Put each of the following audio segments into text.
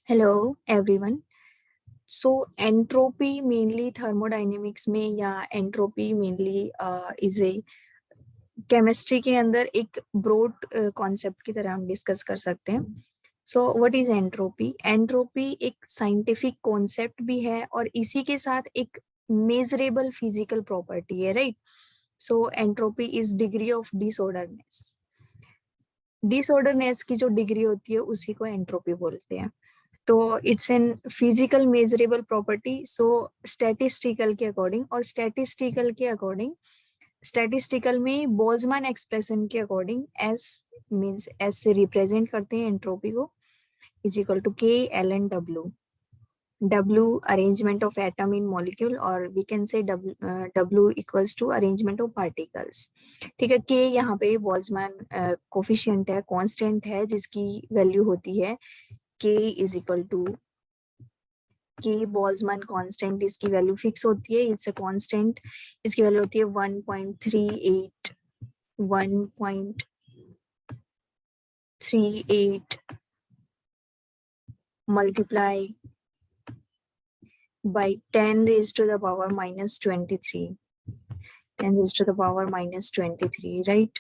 Hello everyone. So entropy mainly thermodynamics में या entropy mainly is a chemistry के अंदर एक broad concept की तरह हम discuss कर सकते हैं. So what is entropy? Entropy एक scientific concept भी है और इसी के साथ एक measurable physical property है, right? So entropy is degree of disorderness. Disorderness की जो डिग्री होती है उसी को एंट्रोपी बोलते हैं. तो it's an physical measurable property. So statistical के अकॉर्डिंग और स्टैटिस्टिकल में बोल्ट्जमैन एक्सप्रेशन के अकॉर्डिंग एस मींस एस से रिप्रेजेंट करते हैं एंट्रोपी को is equal to K L N W. W arrangement of atom in molecule or we can say W equals to arrangement of particles. ठीक है. K यहाँ पे Boltzmann coefficient है, constant है जिसकी वैल्यू होती है K is equal to K Boltzmann constant. इसकी वैल्यू फिक्स होती है, इट्स अ कांस्टेंट. इसकी वैल्यू होती है 1.38 multiply by 10 raised to the power minus 23. 10 raised to the power minus 23, right?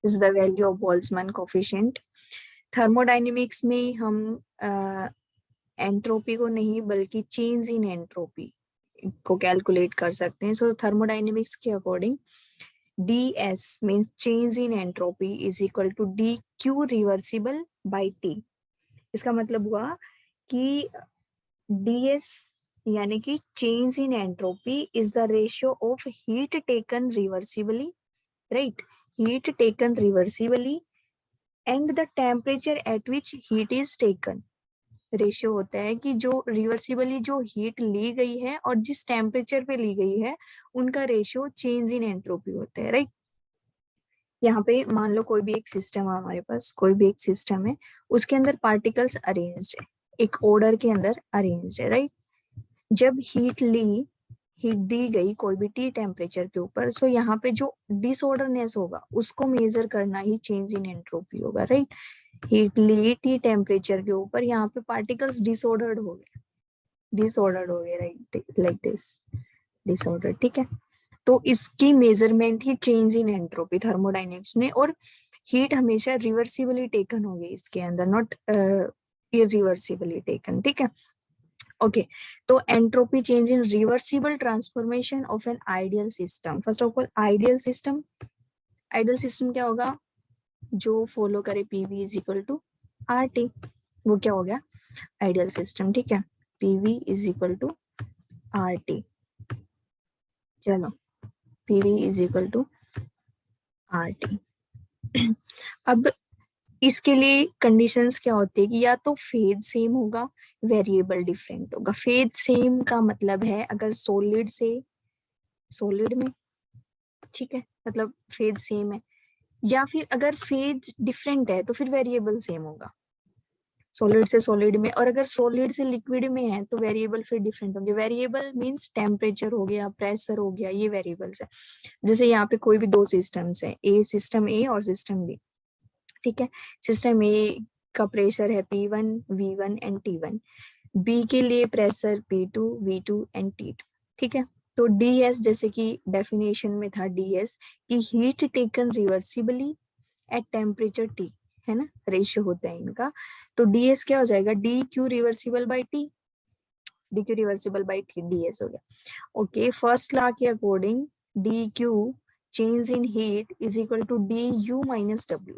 This is the value of Boltzmann coefficient. Thermodynamics में हम entropy को नहीं बल्कि चेंज इन एंट्रोपी को कैलकुलेट कर सकते हैं. सो थर्मोडाइनमिक्स के according ds means change in entropy is equal to dq reversible by t. इसका मतलब हुआ कि ds यानी कि change in entropy is the ratio of heat taken reversibly, right? Heat taken reversibly and the temperature at which heat is taken. Ratio होता है कि जो रिवर्सिबली जो हीट ली गई है और जिस टेम्परेचर पे ली गई है उनका रेशियो चेंज इन एंट्रोपी होता है, राइट? यहाँ पे मान लो कोई भी एक सिस्टम है, हमारे पास कोई भी एक सिस्टम है, उसके अंदर पार्टिकल्स अरेंज्ड है, एक ऑर्डर के अंदर अरेंज्ड है, राइट? जब हीट दी गई कोई भी टी टेम्परेचर के ऊपर, सो यहाँ पे जो डिसऑर्डरनेस होगा उसको मेजर करना ही चेंज इन एंट्रोपी होगा, राइट? हीट ली टी टेम्परेचर के ऊपर, यहाँ पे पार्टिकल्स डिसऑर्डर्ड हो गए, राइट? लाइक दिस डिसऑर्डर, ठीक है. तो इसकी measurement he change in entropy thermodynamics में. और हीट हमेशा रिवर्सिबली टेकन होगी इसके अंदर, नॉट इरिवर्सिबली टेकन, ठीक है. ओके, तो entropy change in reversible transformation of an ideal system. First of all ideal system क्या होगा? जो फॉलो करे PV is equal to RT, वो क्या हो गया? आइडियल सिस्टम, ठीक है. PV is equal to RT. चलो, PV is equal to RT. अब इसके लिए कंडीशंस क्या होती है कि या तो फेज सेम होगा, वेरिएबल डिफरेंट होगा. फेज सेम का मतलब है अगर सॉलिड से सॉलिड में, ठीक है, मतलब फेज सेम है. या फिर अगर फेज डिफरेंट है तो फिर वेरिएबल सेम होगा सॉलिड से सॉलिड में. और अगर सॉलिड से लिक्विड में है तो वेरिएबल फिर डिफरेंट होंगे. वेरिएबल मींस टेम्परेचर हो गया, प्रेशर हो गया, ये वेरिएबल्स है. जैसे यहाँ पे कोई भी दो सिस्टम्स है, सिस्टम ए और सिस्टम बी, ठीक है. सिस्टम ए का प्रेशर है P1, V1 and T1. B के लिए pressure P2, V2 and T2, ठीक है. तो DS जैसे कि डेफिनेशन में था DS कि heat taken reversibly at temperature T, है ना, रेशियो होता है इनका. तो DS क्या हो जाएगा? DQ reversible by T. DQ reversible by T DS हो गया. ओके, फर्स्ट लॉ के according DQ change in heat is equal to DU minus W.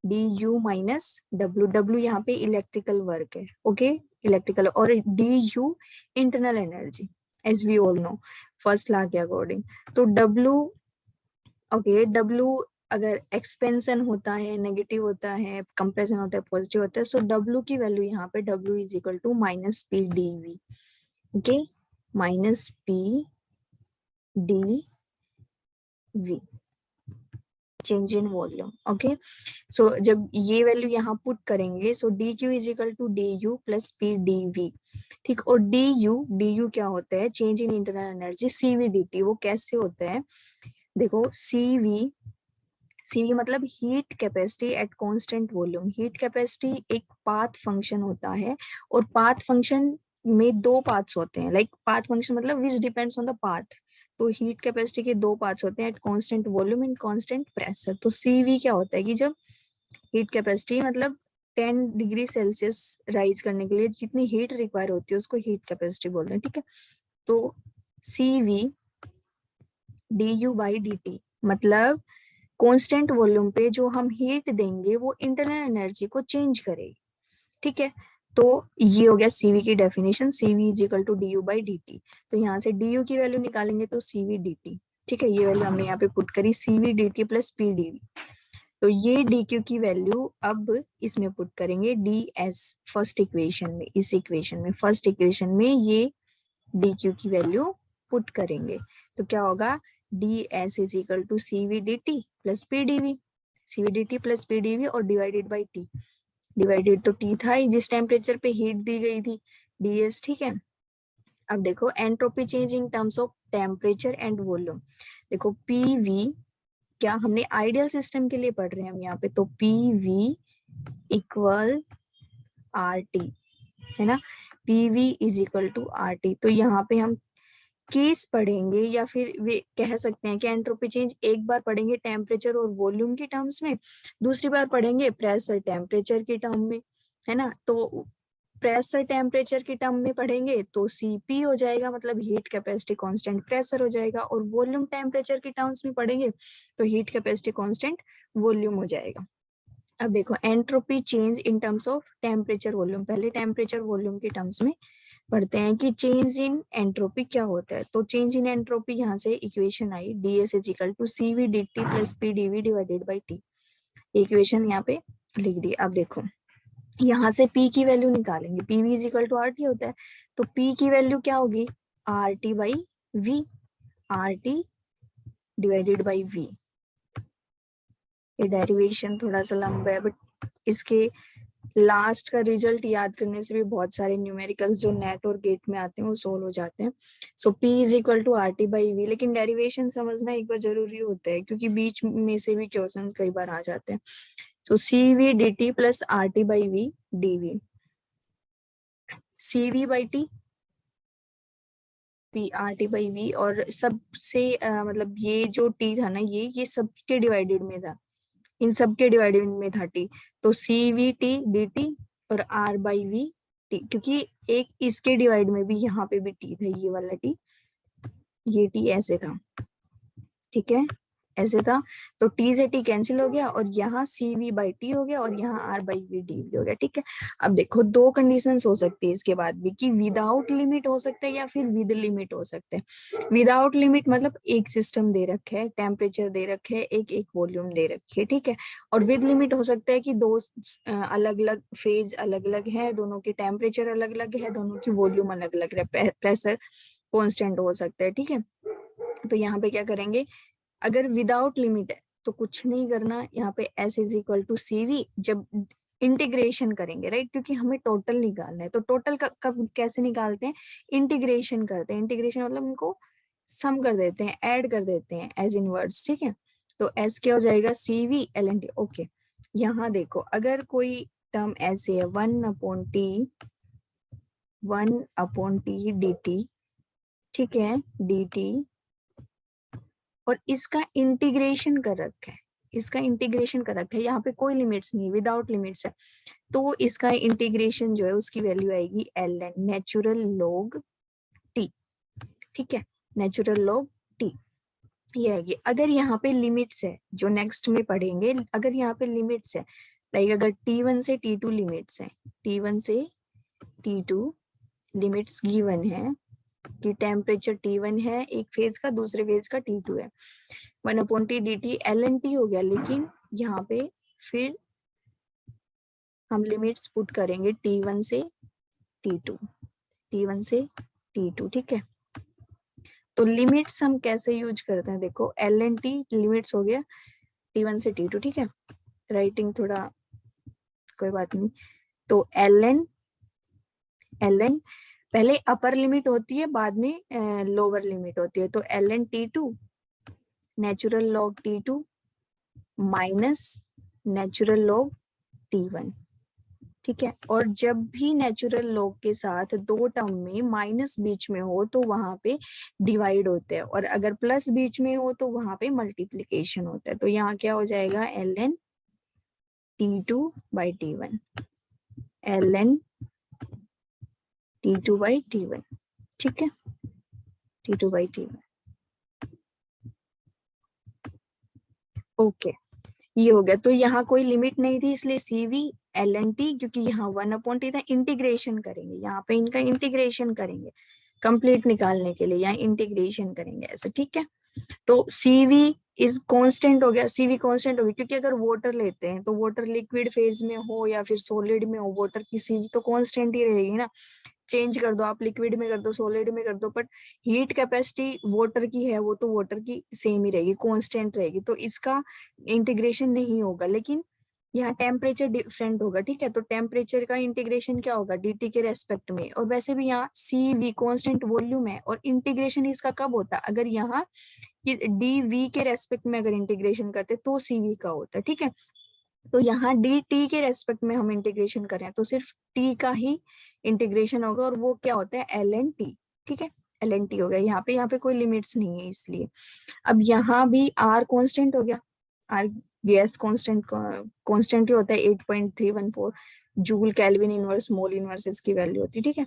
DU minus W यहाँ पे इलेक्ट्रिकल वर्क है, ओके, इलेक्ट्रिकल. और DU internal energy, as we all know first law के according. तो W, okay, W अगर expansion होता है, negative होता है, कंप्रेशन होता है, पॉजिटिव होता है, सो W की वैल्यू यहाँ पे W is equal to minus P dV, okay, minus P dV, change in volume. Okay, so जब ये वैल्यू यहाँ पुट करेंगे, so DQ is equal to DU plus P dV, ठीक. और DU क्या होता है? Change in internal energy CV dt. वो कैसे होता है? देखो, CV सीवी मतलब heat capacity at constant volume. Heat capacity एक पाथ फंक्शन होता है, और पाथ फंक्शन में दो पाथ्स होते हैं, लाइक पाथ फंक्शन मतलब which depends on the path. तो हीट कैपेसिटी के दो पाथ्स होते हैं, eight constant volume and constant pressure. तो सीवी क्या होता है कि जब हीट कैपेसिटी मतलब 10 डिग्री सेल्सियस राइज करने के लिए जितनी हीट रिक्वायर होती है उसको हीट कैपेसिटी बोलते हैं, ठीक है। तो CV D U by D T मतलब कांस्टेंट वॉल्यूम पे जो हम हीट देंगे वो इंटरनल एनर्जी को चेंज करेगी, ठीक है। तो ये हो गया सीवी की definition, CV is equal to D U by D T. तो यहाँ से डी यू की वैल्यू निकालेंगे तो सीवी डी टी, ठीक है। ये वैल्यू हमने यहाँ पे पुट करी, CV D T plus P D V. तो ये डी क्यू की वैल्यू अब इसमें पुट करेंगे डी एस फर्स्ट इक्वेशन में, इस इक्वेशन में, फर्स्ट इक्वेशन में ये डी क्यू की वैल्यू पुट करेंगे। तो क्या होगा, D S is equal to C V D T plus P D V, C V D T plus P D V और डिवाइडेड बाई टी। डिवाइडेड तो T था ही जिस टेम्परेचर पे हीट दी गई थी, डी एस, ठीक है। अब देखो entropy change in terms of temperature and volume. देखो पी वी, क्या हमने आइडियल सिस्टम के लिए पढ़ रहे हैं हम यहाँ पे, तो P V equal R T, है ना। P V is equal to R T. तो यहाँ पे हम केस पढ़ेंगे या फिर वे कह सकते हैं कि एंट्रोपी चेंज एक बार पढ़ेंगे टेम्परेचर और वॉल्यूम की टर्म्स में, दूसरी बार पढ़ेंगे प्रेशर टेम्परेचर की टर्म में, है ना। तो प्रेशर टेम्परेचर की टर्म में पढ़ेंगे तो सीपी हो जाएगा, मतलब हीट कैपेसिटी कांस्टेंट प्रेशर हो जाएगा, और वॉल्यूम टेम्परेचर की टर्म्स में पढ़ेंगे तो हीट कैपेसिटी कांस्टेंट वॉल्यूम हो जाएगा। अब देखो entropy change in terms of temperature volume, पहले टेम्परेचर वॉल्यूम के टर्म्स में पढ़ते हैं कि चेंज इन एंट्रोपी क्या होता है। तो चेंज इन एंट्रोपी यहाँ से इक्वेशन आई, D S is equal to C V D T plus P D V divided by T. Equation यहाँ पे लिख दी। अब देखो यहाँ से P की वैल्यू निकालेंगे, P V is equal to R T होता है, तो P की वैल्यू क्या होगी, R T by V, R T divided by V. ये डेरिवेशन थोड़ा सा लंबा है, बट इसके लास्ट का रिजल्ट याद करने से भी बहुत सारे न्यूमेरिकल्स जो नेट और गेट में आते हैं वो सोल्व हो जाते हैं। So P is equal to R T by V, लेकिन डेरिवेशन समझना एक बार जरूरी होता है क्योंकि बीच में से भी क्वेश्चन कई बार आ जाते हैं। So C V D T plus R T by V D V, C V by T P R T by V, और सबसे मतलब ये जो टी था ना, ये सबके डिवाइडेड में था, इन सबके डिवाइडेड में था टी। तो सी वी टी डी टी और आर बाई वी टी, क्योंकि एक इसके डिवाइड में भी यहाँ पे भी टी था, ये वाला टी, ये टी ऐसे था, ठीक है, ऐसे था। तो टी से टी कैंसिल हो गया और यहाँ सी वी बाई टी हो गया और यहाँ आर बाई वी डी हो गया, ठीक है। अब देखो दो कंडीशंस हो सकती है इसके बाद भी, कि विदाउट लिमिट हो सकते हैं या फिर विद लिमिट हो सकते हैं। विदाउट लिमिट मतलब एक सिस्टम दे रखे है, टेम्परेचर दे रखे है, एक एक वॉल्यूम दे रखी है, ठीक है। और विद लिमिट हो सकता है कि दो अलग अलग फेज अलग अलग है, दोनों के टेम्परेचर अलग अलग है, दोनों की वॉल्यूम अलग अलग है, प्रेशर कॉन्स्टेंट हो सकता है, ठीक है। तो यहाँ पे क्या करेंगे, अगर विदाउट लिमिट है तो कुछ नहीं करना, यहाँ पे S is equal to C V, जब इंटीग्रेशन करेंगे, राइट, क्योंकि हमें टोटल निकालना है। तो टोटल कब कैसे निकालते हैं, इंटीग्रेशन करते हैं। इंटीग्रेशन मतलब उनको सम कर देते हैं, ऐड कर देते हैं एज इन वर्ड्स, ठीक है। तो S क्या हो जाएगा, C V L N T, okay. यहाँ देखो अगर कोई टर्म ऐसे है 1/T डी टी, ठीक है, डी टी, और इसका इंटीग्रेशन कर रखा है, इसका इंटीग्रेशन कर रखा है, यहाँ पे कोई लिमिट्स नहीं, विदाउट लिमिट्स है। तो इसका इंटीग्रेशन जो है उसकी वैल्यू आएगी L N, natural log T, ठीक है, नेचुरल लॉग टी ये आएगी। अगर यहाँ पे लिमिट्स है, जो नेक्स्ट में पढ़ेंगे, अगर यहाँ पे लिमिट्स है, लाइक अगर T1 से T2 लिमिट्स है, T1 से T2 लिमिट्स गिवन है कि टेम्परेचर T1 है एक फेज का, दूसरे फेज का T2 है, 1/T dt ln हो गया। लेकिन यहाँ पे फिर हम लिमिट्स पुट करेंगे T1 से T2, T1 से T2, ठीक है। तो लिमिट्स हम कैसे यूज करते हैं, देखो ln t लिमिट्स हो गया T1 से T2, ठीक है। राइटिंग थोड़ा कोई बात नहीं। तो ln पहले अपर लिमिट होती है, बाद में लोअर लिमिट होती है। तो ln T2 natural log T2 minus natural log T1, ठीक है। और जब भी नेचुरल लॉग के साथ दो टर्म में माइनस बीच में हो तो वहां पे डिवाइड होते हैं, और अगर प्लस बीच में हो तो वहां पे मल्टीप्लीकेशन होता है। तो यहाँ क्या हो जाएगा, ln T2 by T1, ln T2 by T1, ठीक है, T2 by T1। ओके, ये हो गया। तो यहाँ कोई लिमिट नहीं थी इसलिए CV ln T, क्योंकि यहाँ 1/T था। इंटीग्रेशन करेंगे, यहाँ पे इनका इंटीग्रेशन करेंगे कंप्लीट निकालने के लिए, यहाँ इंटीग्रेशन करेंगे ऐसे, ठीक है। तो CV इज कांस्टेंट हो गया, CV कांस्टेंट हो गया, क्योंकि अगर वाटर लेते हैं तो वाटर लिक्विड फेज में हो या फिर सॉलिड में हो, वाटर की CV तो कांस्टेंट ही रहेगी ना। चेंज कर दो आप, लिक्विड में कर दो, सॉलिड में कर दो, बट हीट कैपेसिटी वाटर की है, वो तो वाटर की सेम ही रहेगी, कांस्टेंट रहेगी, तो इसका इंटीग्रेशन नहीं होगा। लेकिन यहाँ टेम्परेचर डिफरेंट होगा, ठीक है। तो टेम्परेचर का इंटीग्रेशन क्या होगा, DT के रेस्पेक्ट में। और वैसे भी यहाँ CV कांस्टेंट वॉल्यूम है, और इंटीग्रेशन इसका कब होता है, अगर यहाँ DV के रेस्पेक्ट में अगर इंटीग्रेशन करते तो CV का होता है, ठीक है। तो यहाँ DT के रेस्पेक्ट में हम इंटीग्रेशन करें तो सिर्फ T का ही इंटीग्रेशन होगा, और वो क्या होता है, ln T, ठीक है, ln T हो गया। यहाँ पे कोई लिमिट्स नहीं है इसलिए। अब यहाँ भी R कांस्टेंट हो गया, R गैस कांस्टेंट ही होता है, 8.314 joule kelvin inverse mole inverse इसकी वैल्यू होती है, ठीक है।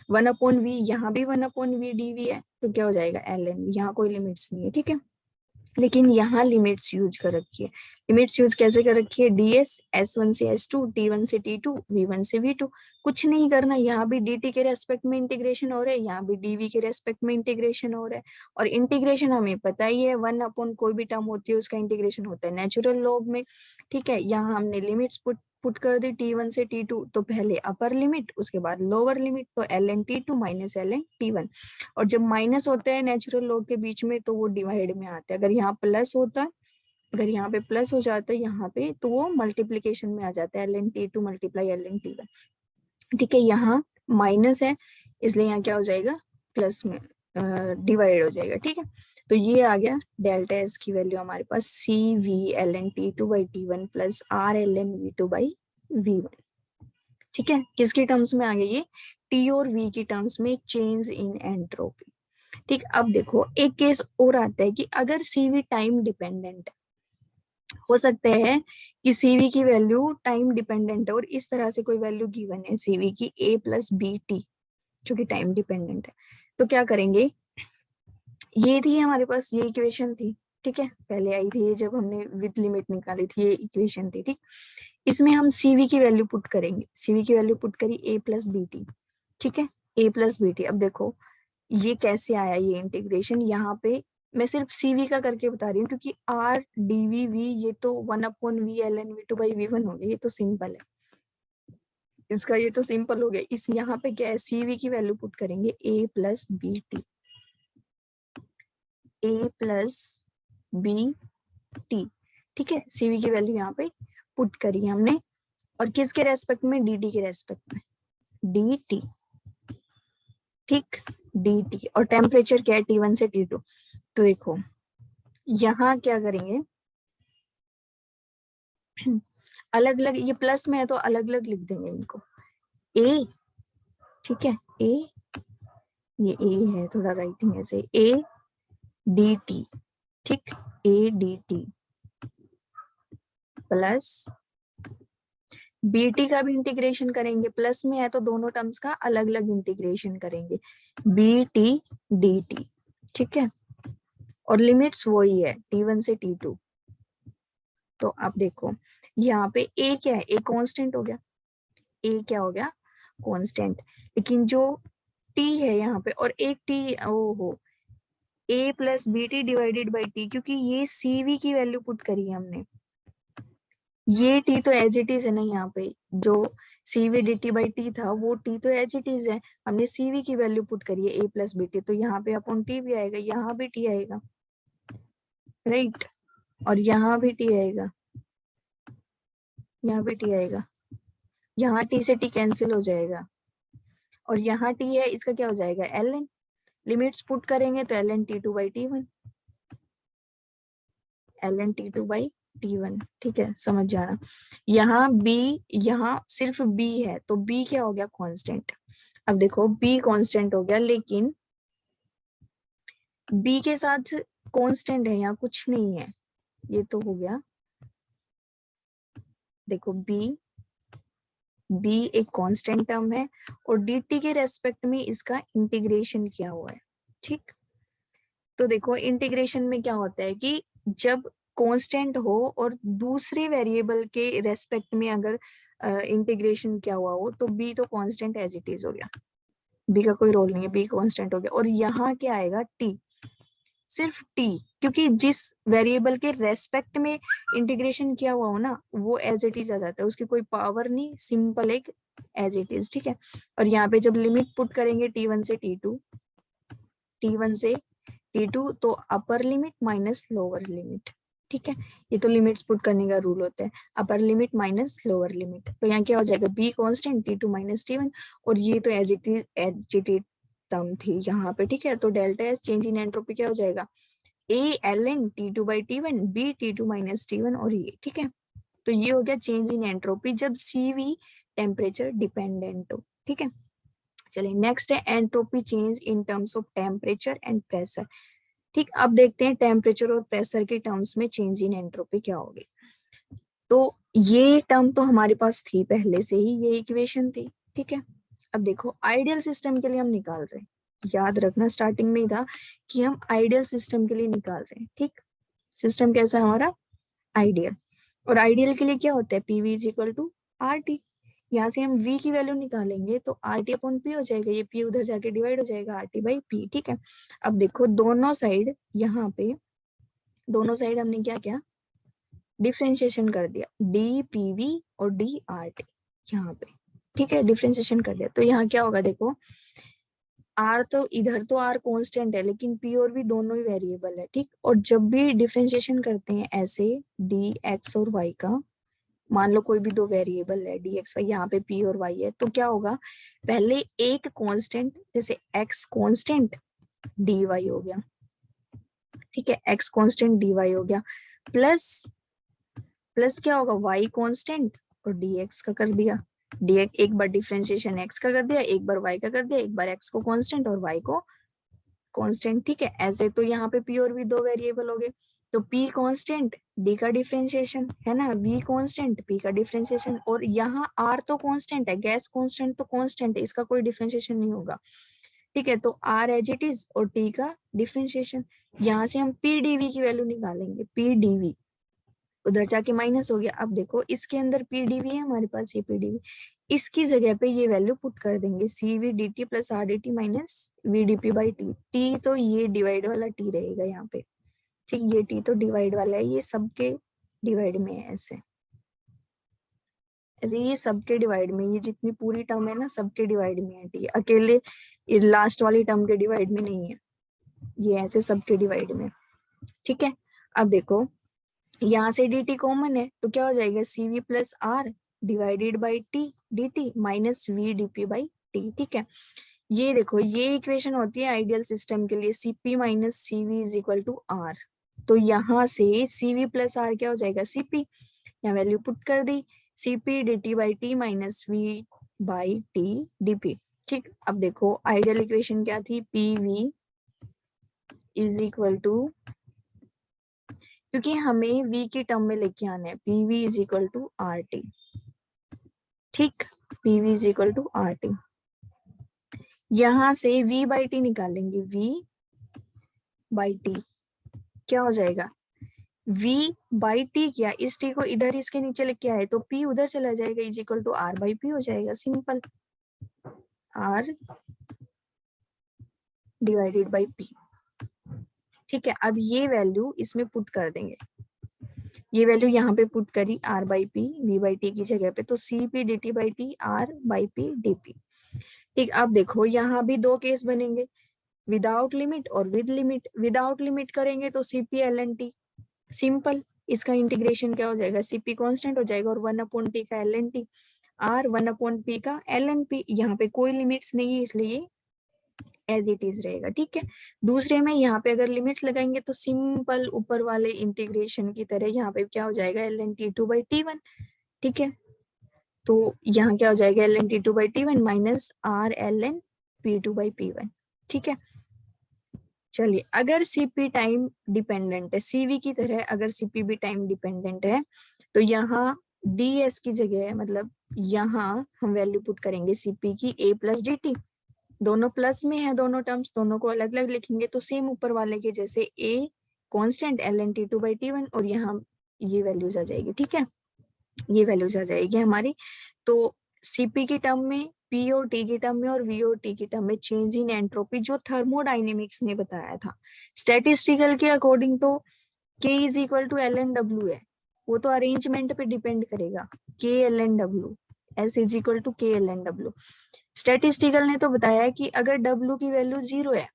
1/V, यहाँ भी 1/V dV है, तो क्या हो जाएगा, ln, यहाँ कोई लिमिट्स नहीं है, ठीक है। लेकिन यहाँ लिमिट्स यूज कर रखी है। लिमिट्स यूज कैसे कर रखी है, ds S1 से S2, T1 से T2, V1 से V2। कुछ नहीं करना, यहाँ भी dt के रेस्पेक्ट में इंटीग्रेशन हो रहा है, यहाँ भी dv के रेस्पेक्ट में इंटीग्रेशन हो रहा है। और इंटीग्रेशन हमें पता ही है, 1/, कोई भी टर्म होती है उसका इंटीग्रेशन होता है नेचुरल लॉग में, ठीक है। यहाँ हमने लिमिट्स पुट कर दी T1 से T2, तो पहले अपर लिमिट उसके बाद लोअर लिमिट, तो ln T2 minus ln T1। और जब माइनस होता है नेचुरल लॉग के बीच में तो वो डिवाइड में आता है। अगर यहाँ प्लस होता है, अगर यहाँ पे प्लस हो जाता है यहाँ पे, तो वो मल्टीप्लीकेशन में आ जाता है, ln T2 multiply ln T1, ठीक है। यहाँ माइनस है इसलिए यहाँ क्या हो जाएगा, प्लस में डिवाइड हो जाएगा, ठीक है। तो ये आ गया डेल्टा एस की वैल्यू हमारे पास, CV ln T2 by T1 plus R ln V2 by V1, ठीक है। किसके टर्म्स में आ गया ये, T और V की टर्म्स में, चेंज इन एंट्रोपी, ठीक। अब देखो एक केस और आता है कि अगर CV टाइम डिपेंडेंट हो सकता है कि CV की वैल्यू टाइम डिपेंडेंट है, और इस तरह से कोई वैल्यू गिवन है CV की A+BT जो कि टाइम डिपेंडेंट है, तो क्या करेंगे, ये थी हमारे पास, ये इक्वेशन थी, ठीक है, पहले आई थी ये जब हमने विद लिमिट निकाली थी, ये इक्वेशन थी, ठीक। इसमें हम CV की वैल्यू पुट करेंगे, CV की वैल्यू पुट करी A+BT, ठीक है, A+BT। अब देखो ये कैसे आया, ये इंटीग्रेशन, यहाँ पे मैं सिर्फ CV का करके बता रही हूँ, क्योंकि R dVV ये तो 1/V ln V2 by V1 हो गया, ये तो सिंपल है इसका, ये तो सिंपल हो गया। इस यहाँ पे क्या है, CV की वैल्यू पुट करेंगे A+BT, A+BT, ठीक है। CV की वैल्यू यहाँ पे पुट करी हमने, और किसके रेस्पेक्ट में, DT के रेस्पेक्ट में, DT, ठीक, DT। और टेम्परेचर क्या है, T1 से T2। तो देखो यहाँ क्या करेंगे, अलग अलग, ये प्लस में है तो अलग अलग लिख देंगे इनको, A, ठीक है, A, ये A है, थोड़ा राइटिंग ऐसे, ADT, ठीक, ADT प्लस BT का भी इंटीग्रेशन करेंगे, प्लस में है तो दोनों टर्म्स का अलग अलग इंटीग्रेशन करेंगे, BT DT, ठीक है। और लिमिट्स वही है, T1 से T2। तो आप देखो यहाँ पे A क्या है, A कांस्टेंट हो गया, A क्या हो गया, कांस्टेंट। लेकिन जो T है यहाँ पे, और एक T, ओहो, A+BT डिवाइडेड बाई T, क्योंकि ये CV की वैल्यू पुट करी है हमने, ये T तो एज इट इज है ना, यहाँ पे जो CV dt बाई T था वो T तो एज इट इज है, हमने CV की वैल्यू पुट करी है A+BT, तो यहाँ पे अपॉन T भी आएगा, यहाँ भी T आएगा, राइट, और यहाँ भी T आएगा, यहाँ भी T आएगा, यहाँ T से T कैंसिल हो जाएगा, और यहाँ T है, इसका क्या हो जाएगा, ln, लिमिट्स पुट करेंगे तो ln T2 by T1, ln T2 by T1, ठीक है, समझ जाना। यहाँ B, यहाँ सिर्फ B है तो B क्या हो गया, कांस्टेंट। अब देखो B कांस्टेंट हो गया, लेकिन B के साथ कांस्टेंट है, यहाँ कुछ नहीं है, ये तो हो गया। देखो B एक कांस्टेंट टर्म है और dt के रेस्पेक्ट में इसका इंटीग्रेशन किया हुआ है, ठीक। तो देखो इंटीग्रेशन में क्या होता है कि जब कांस्टेंट हो और दूसरे वेरिएबल के रेस्पेक्ट में अगर इंटीग्रेशन किया हुआ हो तो b तो कांस्टेंट एज इट इज हो गया, b का कोई रोल नहीं है, b कांस्टेंट हो गया। और यहाँ क्या आएगा, t, सिर्फ t, क्योंकि जिस वेरिएबल के रेस्पेक्ट में इंटीग्रेशन किया हुआ हो ना वो एज इट इज आ जाता है, उसकी कोई पावर नहीं, सिंपल एक एज इट इज, ठीक है। और यहाँ पे जब लिमिट पुट करेंगे t1 से t2, t1 से t2, तो upper limit minus lower limit, ठीक है। ये तो लिमिट्स पुट करने का रूल होता है, upper limit minus lower limit. तो यहाँ क्या हो जाएगा, b constant t2 minus t1, और ये तो एज इट इज टर्म थी यहाँ पे, ठीक है। तो delta S change in entropy क्या हो जाएगा, a ln t2 by t1, b t2 minus t1, और ये, ठीक है। तो ये हो गया चेंज इन एंट्रोपी जब CV टेम्परेचर डिपेंडेंट हो, ठीक है। चलिए नेक्स्ट है entropy change in terms of temperature and pressure, ठीक। अब देखते हैं टेम्परेचर और प्रेशर के टर्म्स में चेंज इन एंट्रोपी क्या होगी। तो ये टर्म तो हमारे पास थी पहले से ही, ये इक्वेशन थी, ठीक है। अब देखो आइडियल सिस्टम के लिए हम निकाल रहे हैं, याद रखना स्टार्टिंग में ही था कि हम आइडियल सिस्टम के लिए निकाल रहे हैं, ठीक। सिस्टम कैसा है हमारा, आइडियल। और आइडियल के लिए क्या होता है, PV is equal to RT। यहाँ से हम V की वैल्यू निकालेंगे तो RT अपॉन P हो जाएगा, ये P उधर जाके डिवाइड हो जाएगा RT बाई P, ठीक है। अब देखो दोनों साइड, यहाँ पे दोनों साइड हमने क्या किया, डिफ्रेंशिएशन कर दिया, DPV और DRT यहाँ पे, ठीक है, डिफ्रेंशिएशन कर दिया। तो यहाँ क्या होगा, देखो R तो इधर तो R कांस्टेंट है लेकिन P और V दोनों ही वेरिएबल है, ठीक। और जब भी डिफ्रेंशिएशन करते हैं ऐसे dx और y का, मान लो कोई भी दो वेरिएबल है dx y, यहाँ पे p और y है, तो क्या होगा, पहले एक कांस्टेंट जैसे x कांस्टेंट dy हो गया, ठीक है, x कांस्टेंट dy हो गया, प्लस प्लस क्या होगा, y कांस्टेंट और dx का कर दिया, dx एक बार डिफरेंशिएशन x का कर दिया, एक बार y का कर दिया, एक बार x को कांस्टेंट और y को कांस्टेंट, ठीक है। ऐसे तो यहाँ पे p और v दो वेरिएबल हो गए, तो p कांस्टेंट d का डिफरेंशिएशन है ना, v कांस्टेंट p का डिफरेंशिएशन, और यहाँ r तो कांस्टेंट है, गैस कांस्टेंट तो कांस्टेंट है, इसका कोई डिफरेंशिएशन नहीं होगा, ठीक है। तो r एज इट इज और t का डिफरेंशिएशन, यहाँ से हम p dv की वैल्यू निकालेंगे, p dv उधर जाके माइनस हो गया। अब देखो इसके अंदर p dv है हमारे पास, ये p dv, इसकी जगह पे ये वैल्यू पुट कर देंगे, cv dt plus r dt minus v dp by t, t तो ये डिवाइड वाला t रहेगा यहाँ पे, ठीक, ये t तो डिवाइड वाला है, ये सबके डिवाइड में है, ऐसे ऐसे ये सबके डिवाइड में, ये जितनी पूरी टर्म है ना सबके डिवाइड में है t, अकेले ये लास्ट वाली टर्म के डिवाइड में नहीं है, ये ऐसे सबके डिवाइड में, ठीक है। अब देखो यहाँ से dt कॉमन है तो क्या हो जाएगा, cv plus r divided by t dt minus v dp by t, ठीक है। ये देखो ये इक्वेशन होती है आइडियल सिस्टम के लिए, cp minus cv is equal to r। तो यहाँ से cv प्लस r क्या हो जाएगा, cp, यहाँ वैल्यू पुट कर दी, cp dt by t minus v by t dp, ठीक। अब देखो आइडियल इक्वेशन क्या थी, pv इज इक्वल टू, क्योंकि हमें v की टर्म में लेके आना है, pv is equal to RT, ठीक, pv is equal to RT। यहां से v बाई टी निकालेंगे, v बाई टी क्या हो जाएगा, v बाई टी किया, इस t को इधर इसके नीचे लेके आए तो p उधर चला जाएगा, is equal to r by P हो जाएगा, simple, r divided by p, ठीक है। अब ये वैल्यू इसमें पुट कर देंगे, ये वैल्यू यहाँ पे पुट करी r by P v by T की जगह पे, तो cp dt by T r by P dp, ठीक। अब देखो यहाँ भी दो केस बनेंगे, विदाउट लिमिट और विद लिमिट। विदाउट लिमिट करेंगे तो cp ln t, सिंपल, इसका इंटीग्रेशन क्या हो जाएगा, cp कांस्टेंट हो जाएगा और 1 अपॉन t का ln t, r 1 upon p का ln p, यहाँ पे कोई लिमिट्स नहीं है इसलिए एज इट इज रहेगा, ठीक है। दूसरे में यहाँ पे अगर लिमिट्स लगाएंगे तो सिंपल ऊपर वाले इंटीग्रेशन की तरह यहाँ पे क्या हो जाएगा, ln t2/t1, ठीक है। तो यहाँ क्या हो जाएगा, ln t2/t1 minus r ln p2/p1, ठीक है। चलिए, अगर सीपी टाइम डिपेंडेंट है, सीवी की तरह अगर सीपी भी टाइम डिपेंडेंट है, तो यहाँ ds की जगह मतलब यहाँ हम वैल्यू पुट करेंगे सीपी की a प्लस डी टी, दोनों प्लस में है, दोनों टर्म्स, दोनों को अलग अलग लिखेंगे तो सेम ऊपर वाले के जैसे a कांस्टेंट ln t2/t1 और यहाँ ये वैल्यूज आ जाएगी, ठीक है, ये वैल्यूज आ जाएगी हमारी। तो सीपी की टर्म में, पी और टी की टर्म में और वी और टी की टर्म में चेंज इन एंट्रोपी जो थर्मोडाइनेमिक्स ने बताया था, स्टैटिस्टिकल के अकॉर्डिंग तो K is equal to ln W है, वो तो अरेंजमेंट पे डिपेंड करेगा, K ln W, S is equal to K ln W। Statistical ने तो बताया कि अगर W की वैल्यू 0 है,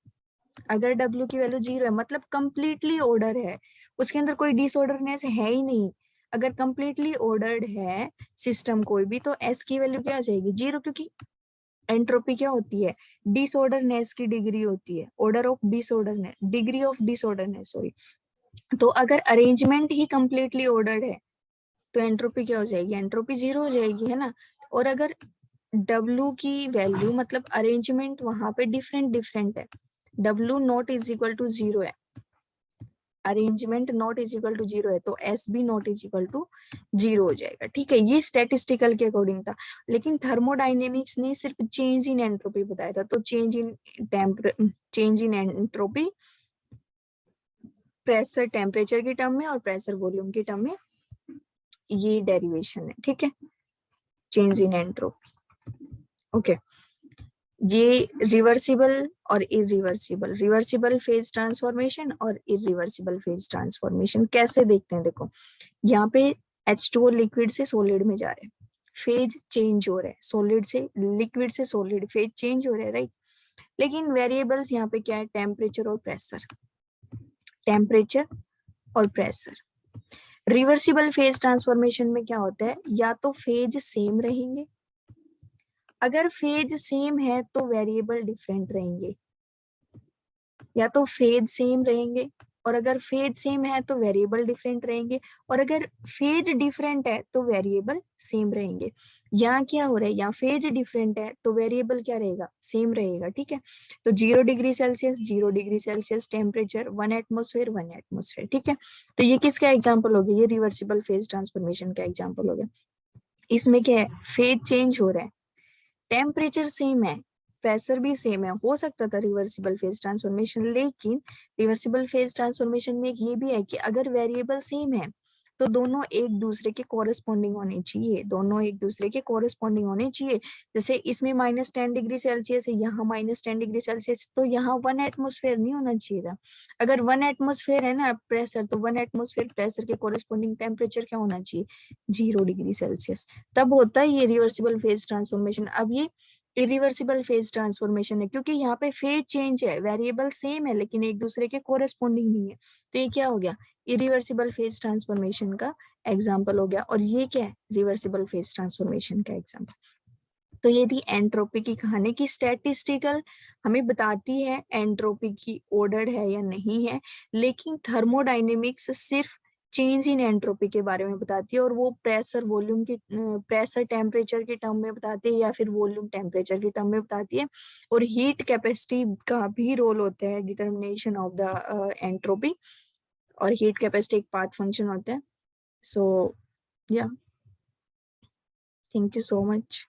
अगर W की वैल्यू 0 है मतलब कंप्लीटली ऑर्डर है, उसके अंदर कोई डिसऑर्डरनेस है ही नहीं, अगर कंप्लीटली ऑर्डर्ड है सिस्टम कोई भी, तो S की वैल्यू क्या आ जाएगी, 0, क्योंकि एंट्रोपी क्या होती है, डिसऑर्डरनेस की डिग्री होती है, order of disorderness, degree of disorderness, sorry. तो अगर अरेंजमेंट ही कंप्लीटली ऑर्डर्ड है तो एंट्रोपी क्या हो जाएगी, एंट्रोपी 0 हो जाएगी, है ना। और अगर W की वैल्यू मतलब अरेंजमेंट वहां पे डिफरेंट डिफरेंट है, W not is equal to 0 है, arrangement not is equal to 0 है, तो S भी नॉट इज इक्वल टू 0 हो जाएगा, ठीक है। ये स्टैटिस्टिकल के अकॉर्डिंग था, लेकिन थर्मोडाइनेमिक्स ने सिर्फ चेंज इन एंट्रोपी बताया था, तो change in entropy pressure temperature की टर्म में और प्रेशर वॉल्यूम की टर्म में ये डेरिवेशन है, ठीक है, चेंज इन एंट्रोपी, ओके। ये रिवर्सिबल और इरिवर्सिबल, रिवर्सिबल फेज ट्रांसफॉर्मेशन और इरिवर्सिबल फेज ट्रांसफॉर्मेशन कैसे देखते हैं, देखो यहाँ पे H2O लिक्विड से सॉलिड में जा रहे हैं, फेज चेंज हो रहा है, सॉलिड से लिक्विड से सॉलिड, फेज चेंज हो रहा है, राइट। लेकिन वेरिएबल्स यहाँ पे क्या है, टेम्परेचर और प्रेशर, टेम्परेचर और प्रेशर। रिवर्सिबल फेज ट्रांसफॉर्मेशन में क्या होता है, या तो फेज सेम रहेंगे, अगर फेज सेम है तो वेरिएबल डिफरेंट रहेंगे, या तो फेज सेम रहेंगे, और अगर फेज सेम है तो वेरिएबल डिफरेंट रहेंगे, और अगर फेज डिफरेंट है तो वेरिएबल सेम रहेंगे। यहाँ क्या हो रहा है, यहाँ फेज डिफरेंट है तो वेरिएबल क्या रहेगा, सेम रहेगा, ठीक है। तो 0 degree Celsius 0 degree Celsius temperature, 1 atmosphere 1 atmosphere, ठीक है। तो ये किसका एग्जाम्पल हो गया, ये रिवर्सिबल फेज ट्रांसफॉर्मेशन का एग्जाम्पल हो गया। इसमें क्या है, फेज चेंज हो रहा है, टेम्परेचर सेम है, प्रेशर भी सेम है, हो सकता था रिवर्सिबल फेज ट्रांसफॉर्मेशन, लेकिन रिवर्सिबल फेज ट्रांसफॉर्मेशन में ये भी है कि अगर वेरिएबल सेम है तो दोनों एक दूसरे के कोरस्पॉन्डिंग होने चाहिए, दोनों एक दूसरे के कोरस्पॉन्डिंग होने चाहिए। जैसे इसमें -10 डिग्री सेल्सियस है, यहाँ -10 डिग्री सेल्सियस, तो यहाँ 1 एटमोस्फेयर नहीं होना चाहिए था। अगर 1 एटमोस्फेयर है ना प्रेशर, तो 1 एटमोस्फेयर प्रेशर के कोरस्पॉन्डिंग टेम्परेचर क्या होना चाहिए, 0 डिग्री सेल्सियस, तब होता है ये रिवर्सिबल फेज ट्रांसफॉर्मेशन। अब ये इरिवर्सिबल फेज ट्रांसफॉर्मेशन है, क्योंकि यहाँ पे फेज चेंज है, वेरिएबल सेम है लेकिन एक दूसरे के कोरेस्पॉन्डिंग नहीं है, तो ये क्या हो गया, इरिवर्सिबल फेज ट्रांसफॉर्मेशन का एग्जाम्पल हो गया। और ये क्या है, रिवर्सिबल फेज ट्रांसफॉर्मेशन का एग्जाम्पल। तो ये थी एंट्रोपी की कहानी की स्टैटिस्टिकल हमें बताती है एंट्रोपी की ऑर्डर है या नहीं है, लेकिन थर्मोडायनेमिक्स सिर्फ चेंज इन एंट्रोपी के बारे में बताती है, और वो प्रेशर वॉल्यूम की, प्रेशर टेम्परेचर के टर्म में बताती है या फिर वॉल्यूम टेम्परेचर के टर्म में बताती है। और हीट कैपेसिटी का भी रोल होता है डिटर्मिनेशन ऑफ द एंट्रोपी, और हीट कैपेसिटी एक पाथ फंक्शन होता है। सो या थैंक यू सो मच।